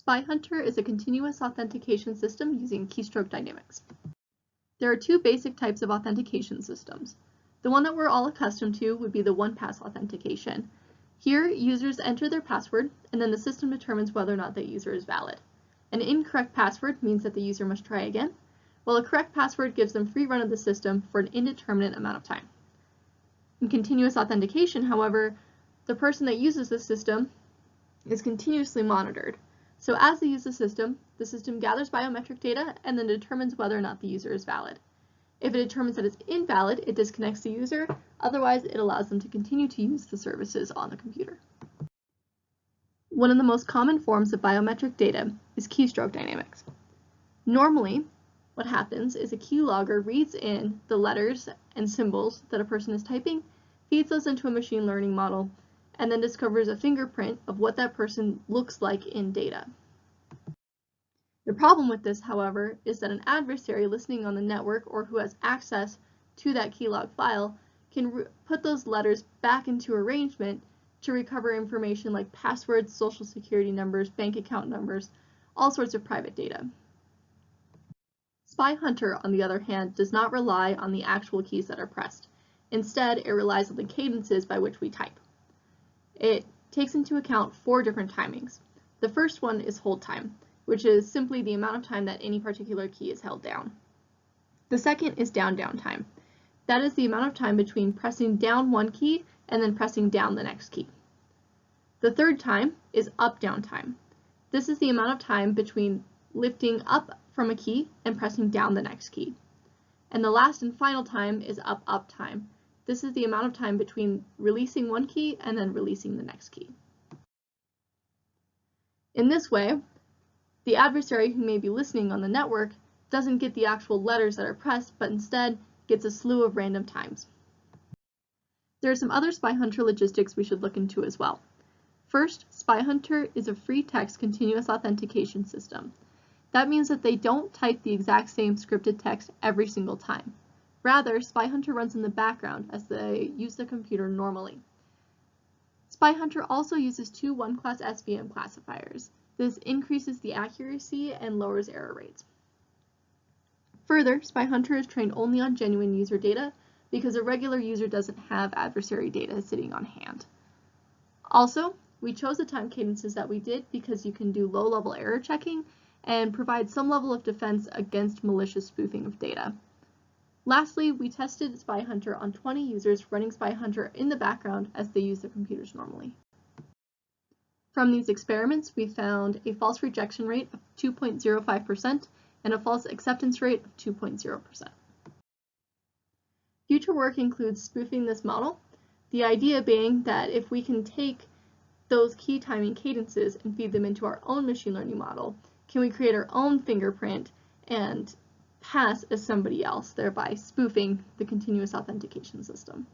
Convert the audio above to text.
SpyHunter is a continuous authentication system using keystroke dynamics. There are two basic types of authentication systems. The one that we're all accustomed to would be the one-pass authentication. Here, users enter their password, and then the system determines whether or not that user is valid. An incorrect password means that the user must try again, while a correct password gives them free run of the system for an indeterminate amount of time. In continuous authentication, however, the person that uses the system is continuously monitored. So as they use the system gathers biometric data and then determines whether or not the user is valid. If it determines that it's invalid, it disconnects the user, otherwise it allows them to continue to use the services on the computer. One of the most common forms of biometric data is keystroke dynamics. Normally, what happens is a keylogger reads in the letters and symbols that a person is typing, feeds those into a machine learning model, and then discovers a fingerprint of what that person looks like in data. The problem with this, however, is that an adversary listening on the network or who has access to that keylog file can put those letters back into arrangement to recover information like passwords, social security numbers, bank account numbers, all sorts of private data. SpyHunter, on the other hand, does not rely on the actual keys that are pressed. Instead, it relies on the cadences by which we type. It takes into account 4 different timings. The first one is hold time, which is simply the amount of time that any particular key is held down. The second is down time. That is the amount of time between pressing down one key and then pressing down the next key. The third time is up down time. This is the amount of time between lifting up from a key and pressing down the next key. And the last and final time is up time. This is the amount of time between releasing one key and then releasing the next key. In this way, the adversary who may be listening on the network doesn't get the actual letters that are pressed, but instead gets a slew of random times. There are some other SpyHunter logistics we should look into as well. First, SpyHunter is a free text continuous authentication system. That means that they don't type the exact same scripted text every single time. Rather, SpyHunter runs in the background as they use the computer normally. SpyHunter also uses 2 one-class SVM classifiers. This increases the accuracy and lowers error rates. Further, SpyHunter is trained only on genuine user data because a regular user doesn't have adversary data sitting on hand. Also, we chose the time cadences that we did because you can do low-level error checking and provide some level of defense against malicious spoofing of data. Lastly, we tested SpyHunter on 20 users running SpyHunter in the background as they use their computers normally. From these experiments, we found a false rejection rate of 2.05% and a false acceptance rate of 2.0%. Future work includes spoofing this model, the idea being that if we can take those key timing cadences and feed them into our own machine learning model, can we create our own fingerprint and pass as somebody else, thereby spoofing the continuous authentication system.